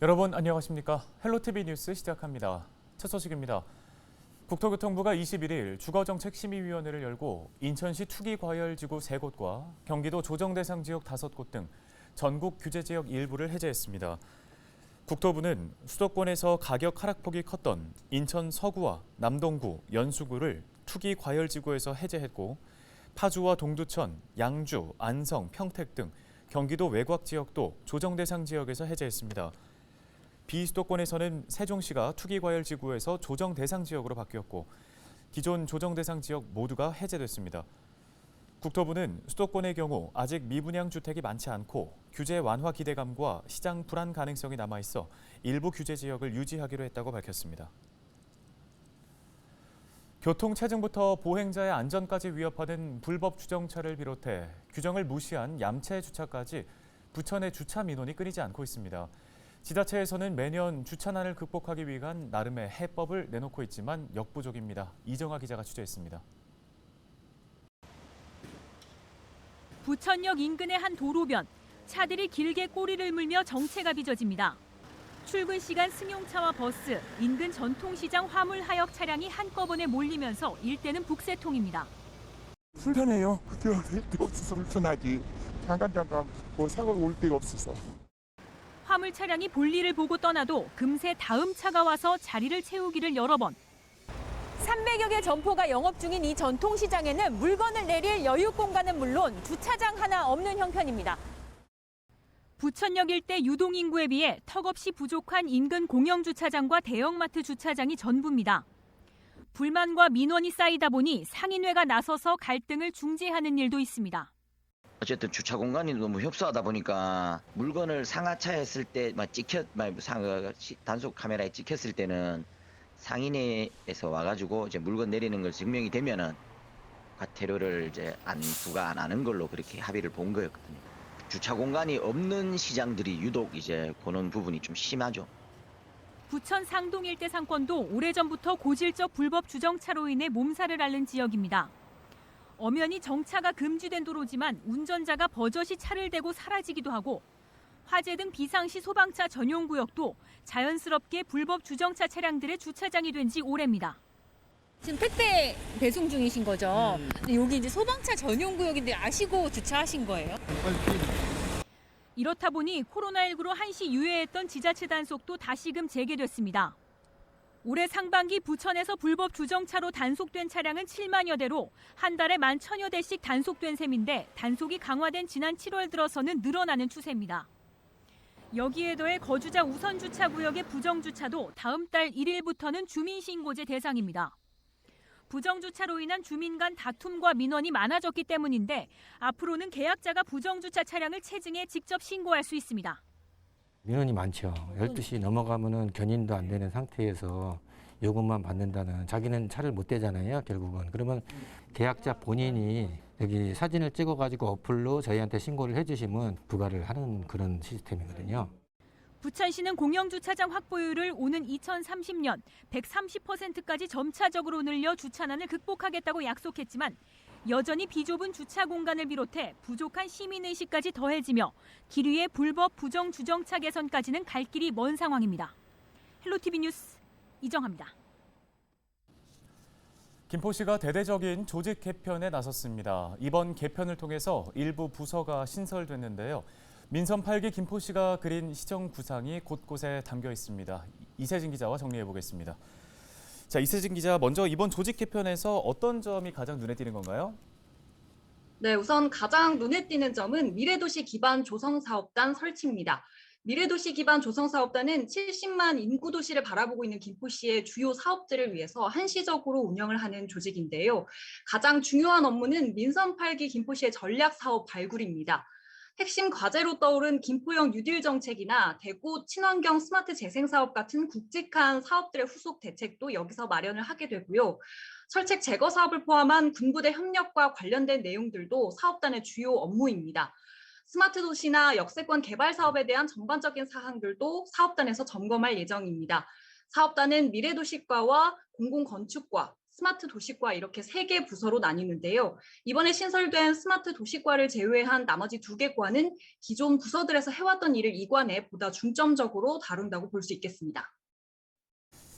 여러분 안녕하십니까? 헬로티비 뉴스 시작합니다. 첫 소식입니다. 국토교통부가 21일 주거정책심의위원회를 열고 인천시 투기과열지구 3곳과 경기도 조정대상 지역 5곳 등 전국 규제지역 일부를 해제했습니다. 국토부는 수도권에서 가격 하락폭이 컸던 인천 서구와 남동구, 연수구를 투기과열지구에서 해제했고 파주와 동두천, 양주, 안성, 평택 등 경기도 외곽 지역도 조정대상 지역에서 해제했습니다. 비수도권에서는 세종시가 투기과열지구에서 조정대상 지역으로 바뀌었고 기존 조정대상 지역 모두가 해제됐습니다. 국토부는 수도권의 경우 아직 미분양 주택이 많지 않고 규제 완화 기대감과 시장 불안 가능성이 남아있어 일부 규제 지역을 유지하기로 했다고 밝혔습니다. 교통체증부터 보행자의 안전까지 위협하는 불법 주정차를 비롯해 규정을 무시한 얌체 주차까지 부천의 주차 민원이 끊이지 않고 있습니다. 지자체에서는 매년 주차난을 극복하기 위한 나름의 해법을 내놓고 있지만 역부족입니다. 이정아 기자가 취재했습니다. 부천역 인근의 한 도로변, 차들이 길게 꼬리를 물며 정체가 빚어집니다. 출근 시간 승용차와 버스, 인근 전통시장 화물 하역 차량이 한꺼번에 몰리면서 일대는 북새통입니다. 불편해요. 뛰어갈 데 없어서 불편하지. 잠깐 뭐 사고가 올 데가 없어서. 화물 차량이 볼일을 보고 떠나도 금세 다음 차가 와서 자리를 채우기를 여러 번. 300여 개 점포가 영업 중인 이 전통시장에는 물건을 내릴 여유 공간은 물론 주차장 하나 없는 형편입니다. 부천역 일대 유동인구에 비해 턱없이 부족한 인근 공영주차장과 대형마트 주차장이 전부입니다. 불만과 민원이 쌓이다 보니 상인회가 나서서 갈등을 중재하는 일도 있습니다. 어쨌든 주차 공간이 너무 협소하다 보니까 물건을 상하차 했을 때 단속 카메라에 찍혔을 때는 상인회에서 와가지고 이제 물건 내리는 걸 증명이 되면은 과태료를 이제 부과 안 하는 걸로 그렇게 합의를 본 거였거든요. 주차 공간이 없는 시장들이 유독 이제 그런 부분이 좀 심하죠. 부천 상동 일대 상권도 오래전부터 고질적 불법 주정차로 인해 몸살을 앓는 지역입니다. 엄연히 정차가 금지된 도로지만 운전자가 버젓이 차를 대고 사라지기도 하고 화재 등 비상시 소방차 전용 구역도 자연스럽게 불법 주정차 차량들의 주차장이 된 지 오래입니다. 지금 택배 배송 중이신 거죠? 근데 여기 이제 소방차 전용 구역인데 아시고 주차하신 거예요? 이렇다 보니 코로나19로 한시 유예했던 지자체 단속도 다시금 재개됐습니다. 올해 상반기 부천에서 불법 주정차로 단속된 차량은 7만여 대로 한 달에 11,000여 대씩 단속된 셈인데 단속이 강화된 지난 7월 들어서는 늘어나는 추세입니다. 여기에 더해 거주자 우선 주차 구역의 부정주차도 다음 달 1일부터는 주민신고제 대상입니다. 부정주차로 인한 주민 간 다툼과 민원이 많아졌기 때문인데 앞으로는 계약자가 부정주차 차량을 체증해 직접 신고할 수 있습니다. 민원이 많죠. 12시 넘어가면은 견인도 안 되는 상태에서 요금만 받는다는, 자기는 차를 못 대잖아요, 결국은. 그러면 계약자 본인이 여기 사진을 찍어가지고 어플로 저희한테 신고를 해주시면 부과를 하는 그런 시스템이거든요. 부천시는 공영주차장 확보율을 오는 2030년 130%까지 점차적으로 늘려 주차난을 극복하겠다고 약속했지만 여전히 비좁은 주차 공간을 비롯해 부족한 시민의식까지 더해지며 길 위의 불법 부정 주정차 개선까지는 갈 길이 먼 상황입니다. 헬로티비 뉴스 이정아입니다. 김포시가 대대적인 조직 개편에 나섰습니다. 이번 개편을 통해서 일부 부서가 신설됐는데요. 민선 8기 김포시가 그린 시정 구상이 곳곳에 담겨 있습니다. 이세진 기자와 정리해 보겠습니다. 자, 이세진 기자, 먼저 이번 조직 개편에서 어떤 점이 가장 눈에 띄는 건가요? 네, 우선 가장 눈에 띄는 점은 미래도시 기반 조성사업단 설치입니다. 미래도시 기반 조성사업단은 70만 인구 도시를 바라보고 있는 김포시의 주요 사업들을 위해서 한시적으로 운영을 하는 조직인데요. 가장 중요한 업무는 민선 8기 김포시의 전략사업 발굴입니다. 핵심 과제로 떠오른 김포형 뉴딜 정책이나 대구 친환경 스마트 재생 사업 같은 굵직한 사업들의 후속 대책도 여기서 마련을 하게 되고요. 철책 제거 사업을 포함한 군부대 협력과 관련된 내용들도 사업단의 주요 업무입니다. 스마트 도시나 역세권 개발 사업에 대한 전반적인 사항들도 사업단에서 점검할 예정입니다. 사업단은 미래도시과와 공공건축과, 스마트 도시과 이렇게 3개 부서로 나뉘는데요. 이번에 신설된 스마트 도시과를 제외한 나머지 2개 과는 기존 부서들에서 해왔던 일을 이관해 보다 중점적으로 다룬다고 볼 수 있겠습니다.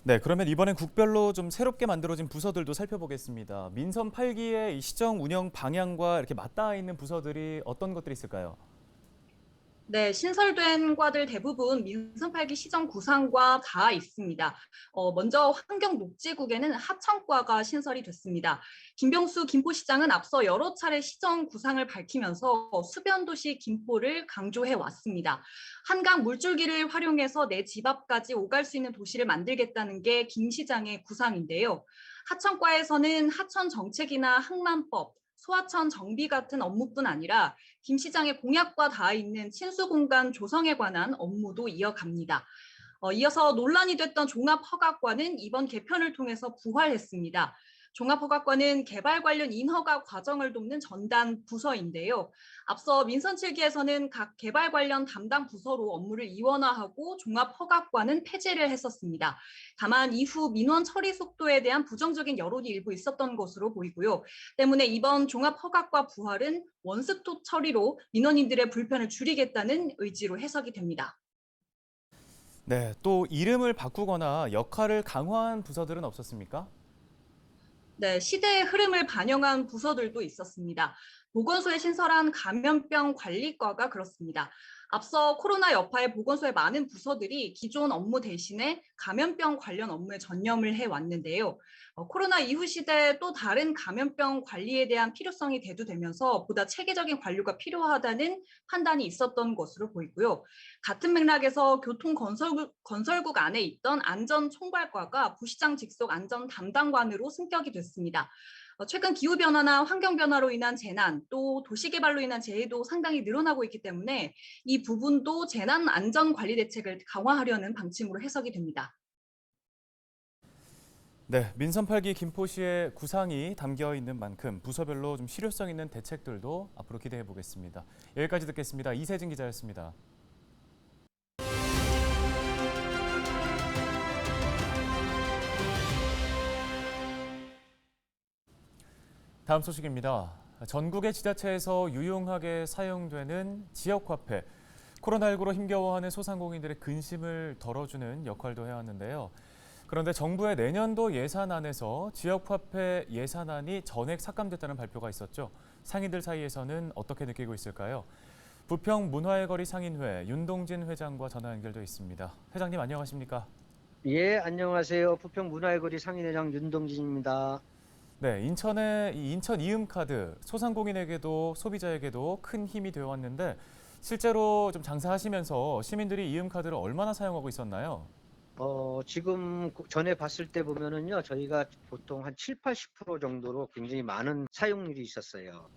네, 그러면 이번엔 국별로 좀 새롭게 만들어진 부서들도 살펴보겠습니다. 민선 8기의 시정 운영 방향과 이렇게 맞닿아 있는 부서들이 어떤 것들이 있을까요? 네, 신설된 과들 대부분 민선 8기 시정 구상과 닿아 있습니다. 먼저 환경녹지국에는 하천과가 신설이 됐습니다. 김병수 김포시장은 앞서 여러 차례 시정 구상을 밝히면서 수변도시 김포를 강조해 왔습니다. 한강 물줄기를 활용해서 내 집 앞까지 오갈 수 있는 도시를 만들겠다는 게 김 시장의 구상인데요. 하천과에서는 하천 정책이나 항만법, 소하천 정비 같은 업무뿐 아니라 김 시장의 공약과 닿아 있는 친수공간 조성에 관한 업무도 이어갑니다. 이어서 논란이 됐던 종합허가과는 이번 개편을 통해서 부활했습니다. 종합허가과는 개발 관련 인허가 과정을 돕는 전담 부서인데요. 앞서 민선 7기에서는 각 개발 관련 담당 부서로 업무를 이원화하고 종합허가과는 폐지를 했었습니다. 다만 이후 민원 처리 속도에 대한 부정적인 여론이 일부 있었던 것으로 보이고요. 때문에 이번 종합허가과 부활은 원스톱 처리로 민원인들의 불편을 줄이겠다는 의지로 해석이 됩니다. 네, 또 이름을 바꾸거나 역할을 강화한 부서들은 없었습니까? 네, 시대의 흐름을 반영한 부서들도 있었습니다. 보건소에 신설한 감염병 관리과가 그렇습니다. 앞서 코로나 여파에 보건소의 많은 부서들이 기존 업무 대신에 감염병 관련 업무에 전념을 해왔는데요. 코로나 이후 시대에 또 다른 감염병 관리에 대한 필요성이 대두되면서 보다 체계적인 관리가 필요하다는 판단이 있었던 것으로 보이고요. 같은 맥락에서 교통건설국 안에 있던 안전총괄과가 부시장 직속 안전 담당관으로 승격이 됐습니다. 최근 기후변화나 환경변화로 인한 재난, 또 도시개발로 인한 재해도 상당히 늘어나고 있기 때문에 이 부분도 재난안전관리 대책을 강화하려는 방침으로 해석이 됩니다. 네, 민선 8기 김포시의 구상이 담겨 있는 만큼 부서별로 좀 실효성 있는 대책들도 앞으로 기대해 보겠습니다. 여기까지 듣겠습니다. 이세진 기자였습니다. 다음 소식입니다. 전국의 지자체에서 유용하게 사용되는 지역화폐. 코로나19로 힘겨워하는 소상공인들의 근심을 덜어주는 역할도 해왔는데요. 그런데 정부의 내년도 예산안에서 지역화폐 예산안이 전액 삭감됐다는 발표가 있었죠. 상인들 사이에서는 어떻게 느끼고 있을까요? 부평 문화의 거리 상인회 윤동진 회장과 전화 연결돼 있습니다. 회장님 안녕하십니까? 예, 안녕하세요. 부평 문화의 거리 상인회장 윤동진입니다. 네, 인천 이음카드 소상공인에게도 소비자에게도 큰 힘이 되어 왔는데 실제로 좀 장사하시면서 시민들이 이음카드를 얼마나 사용하고 있었나요? 지금 전에 봤을 때 보면은요, 저희가 보통 한 7, 80% 정도로 굉장히 많은 사용률이 있었어요.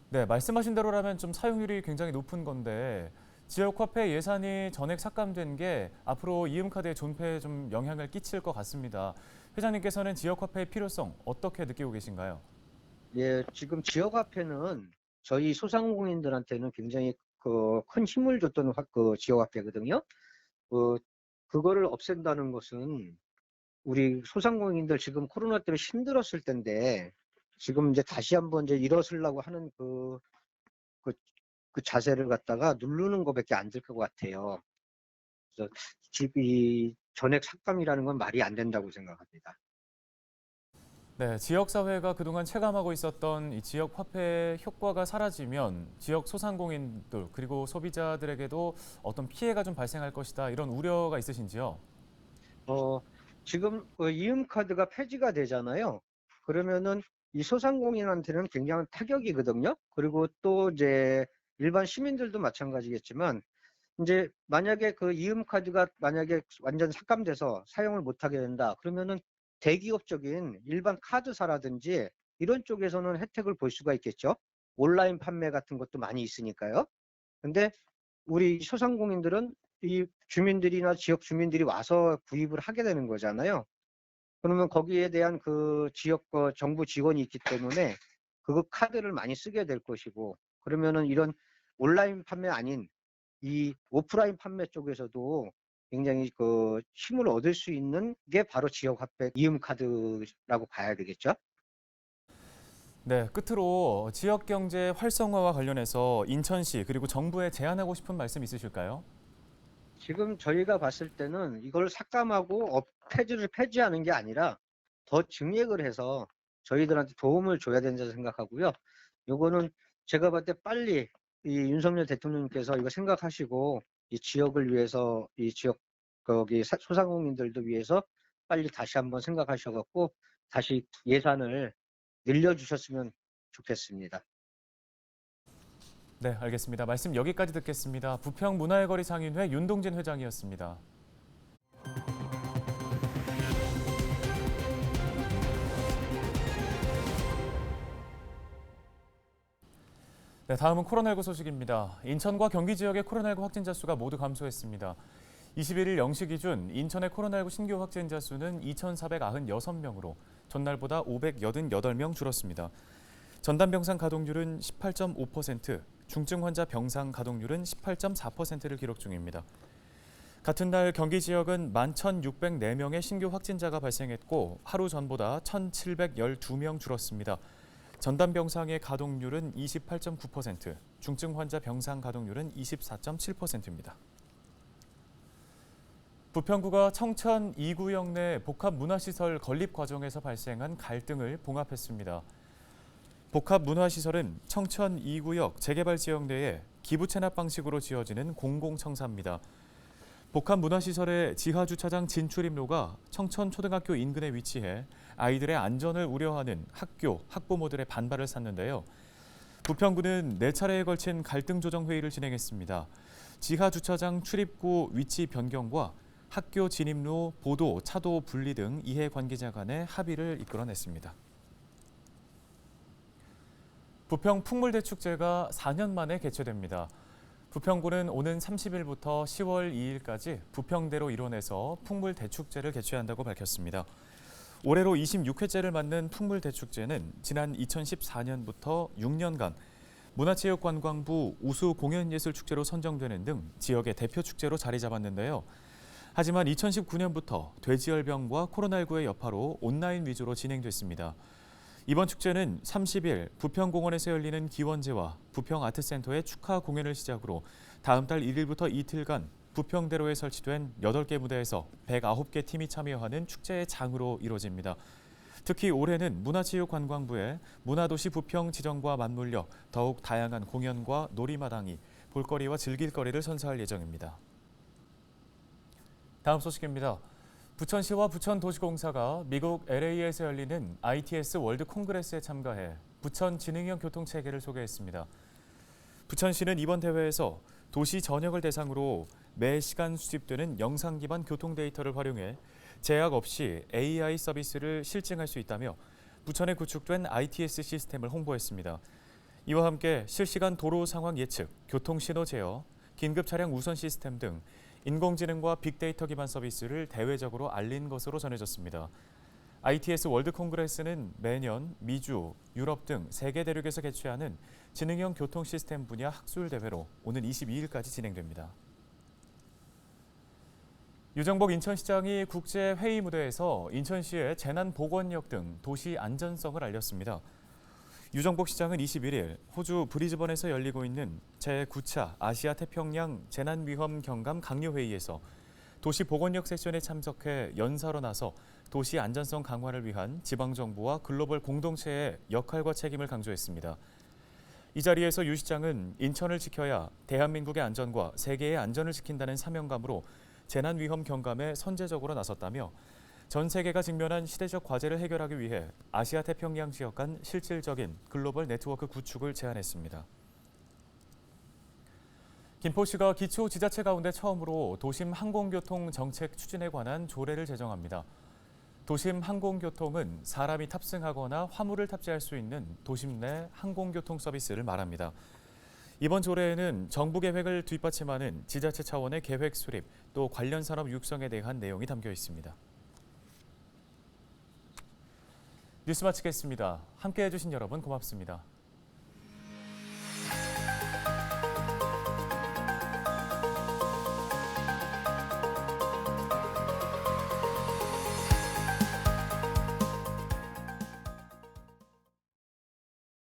네, 말씀하신 대로라면 좀 사용률이 굉장히 높은 건데 지역화폐 예산이 전액 삭감된 게 앞으로 이음카드의 존폐에 좀 영향을 끼칠 것 같습니다. 회장님께서는 지역화폐의 필요성 어떻게 느끼고 계신가요? 예, 지금 지역화폐는 저희 소상공인들한테는 굉장히 큰 힘을 줬던 지역화폐거든요. 그거를 없앤다는 것은 우리 소상공인들 지금 코로나 때문에 힘들었을 텐데 지금 이제 다시 한번 이제 일어서려고 하는 그 자세를 갖다가 누르는 것밖에 안 될 것 같아요. 그래서 이 전액 삭감이라는 건 말이 안 된다고 생각합니다. 네, 지역사회가 그동안 체감하고 있었던 이 지역화폐의 효과가 사라지면 지역 소상공인들 그리고 소비자들에게도 어떤 피해가 좀 발생할 것이다 이런 우려가 있으신지요? 지금 이음카드가 폐지가 되잖아요. 그러면은 이 소상공인한테는 굉장한 타격이거든요. 그리고 또 이제 일반 시민들도 마찬가지겠지만 이제 만약에 그 이음카드가 만약에 완전 삭감돼서 사용을 못하게 된다. 그러면은 대기업적인 일반 카드사라든지 이런 쪽에서는 혜택을 볼 수가 있겠죠. 온라인 판매 같은 것도 많이 있으니까요. 근데 우리 소상공인들은 이 주민들이나 지역 주민들이 와서 구입을 하게 되는 거잖아요. 그러면 거기에 대한 그 지역 정부 지원이 있기 때문에 그 카드를 많이 쓰게 될 것이고, 그러면은 이런 온라인 판매 아닌 이 오프라인 판매 쪽에서도 굉장히 그 힘을 얻을 수 있는 게 바로 지역 화폐 이음 카드라고 봐야 되겠죠. 네, 끝으로 지역 경제 활성화와 관련해서 인천시 그리고 정부에 제안하고 싶은 말씀 있으실까요? 지금 저희가 봤을 때는 이걸 삭감하고 폐지하는 게 아니라 더 증액을 해서 저희들한테 도움을 줘야 된다고 생각하고요. 요거는 제가 봤을 때 빨리 이 윤석열 대통령님께서 이거 생각하시고 이 지역을 위해서 이 지역 거기 소상공인들도 위해서 빨리 다시 한번 생각하셔갖고 다시 예산을 늘려주셨으면 좋겠습니다. 네, 알겠습니다. 말씀 여기까지 듣겠습니다. 부평문화의 거리 상인회 윤동진 회장이었습니다. 네, 다음은 코로나19 소식입니다. 인천과 경기 지역의 코로나19 확진자 수가 모두 감소했습니다. 21일 0시 기준 인천의 코로나19 신규 확진자 수는 2,496명으로 전날보다 588명 줄었습니다. 전담 병상 가동률은 18.5%, 중증 환자 병상 가동률은 18.4%를 기록 중입니다. 같은 날 경기 지역은 11,604명의 신규 확진자가 발생했고 하루 전보다 1,712명 줄었습니다. 전담 병상의 가동률은 28.9%, 중증 환자 병상 가동률은 24.7%입니다. 부평구가 청천 2구역 내 복합문화시설 건립 과정에서 발생한 갈등을 봉합했습니다. 복합문화시설은 청천 2구역 재개발 지역 내에 기부 체납 방식으로 지어지는 공공청사입니다. 복합문화시설의 지하주차장 진출입로가 청천초등학교 인근에 위치해 아이들의 안전을 우려하는 학교, 학부모들의 반발을 샀는데요. 부평구는 4차례에 걸친 갈등 조정 회의를 진행했습니다. 지하주차장 출입구 위치 변경과 학교 진입로, 보도, 차도 분리 등 이해관계자 간의 합의를 이끌어냈습니다. 부평 풍물대축제가 4년 만에 개최됩니다. 부평구는 오는 30일부터 10월 2일까지 부평대로 일원에서 풍물대축제를 개최한다고 밝혔습니다. 올해로 26회째를 맞는 풍물대축제는 지난 2014년부터 6년간 문화체육관광부 우수공연예술축제로 선정되는 등 지역의 대표 축제로 자리 잡았는데요. 하지만 2019년부터 돼지열병과 코로나19의 여파로 온라인 위주로 진행됐습니다. 이번 축제는 30일 부평공원에서 열리는 기원제와 부평아트센터의 축하 공연을 시작으로 다음 달 1일부터 이틀간 부평대로에 설치된 8개 무대에서 109개 팀이 참여하는 축제의 장으로 이뤄집니다. 특히 올해는 문화체육관광부의 문화도시 부평 지정과 맞물려 더욱 다양한 공연과 놀이마당이 볼거리와 즐길거리를 선사할 예정입니다. 다음 소식입니다. 부천시와 부천도시공사가 미국 LA에서 열리는 ITS 월드 콩그레스에 참가해 부천 지능형 교통체계를 소개했습니다. 부천시는 이번 대회에서 도시 전역을 대상으로 매 시간 수집되는 영상 기반 교통 데이터를 활용해 제약 없이 AI 서비스를 실증할 수 있다며 부천에 구축된 ITS 시스템을 홍보했습니다. 이와 함께 실시간 도로 상황 예측, 교통신호 제어, 긴급 차량 우선 시스템 등 인공지능과 빅데이터 기반 서비스를 대외적으로 알린 것으로 전해졌습니다. ITS 월드 콩그레스는 매년 미주, 유럽 등 세계 대륙에서 개최하는 지능형 교통 시스템 분야 학술 대회로 오는 22일까지 진행됩니다. 유정복 인천시장이 국제 회의 무대에서 인천시의 재난보건력 등 도시 안전성을 알렸습니다. 유정복 시장은 21일 호주 브리즈번에서 열리고 있는 제9차 아시아 태평양 재난위험 경감 강요회의에서 도시 보건력 세션에 참석해 연사로 나서 도시 안전성 강화를 위한 지방정부와 글로벌 공동체의 역할과 책임을 강조했습니다. 이 자리에서 유 시장은 인천을 지켜야 대한민국의 안전과 세계의 안전을 지킨다는 사명감으로 재난위험 경감에 선제적으로 나섰다며 전 세계가 직면한 시대적 과제를 해결하기 위해 아시아 태평양 지역 간 실질적인 글로벌 네트워크 구축을 제안했습니다. 김포시가 기초 지자체 가운데 처음으로 도심 항공교통 정책 추진에 관한 조례를 제정합니다. 도심 항공교통은 사람이 탑승하거나 화물을 탑재할 수 있는 도심 내 항공교통 서비스를 말합니다. 이번 조례에는 정부 계획을 뒷받침하는 지자체 차원의 계획 수립, 또 관련 산업 육성에 대한 내용이 담겨 있습니다. 뉴스 마치겠습니다. 함께해 주신 여러분 고맙습니다.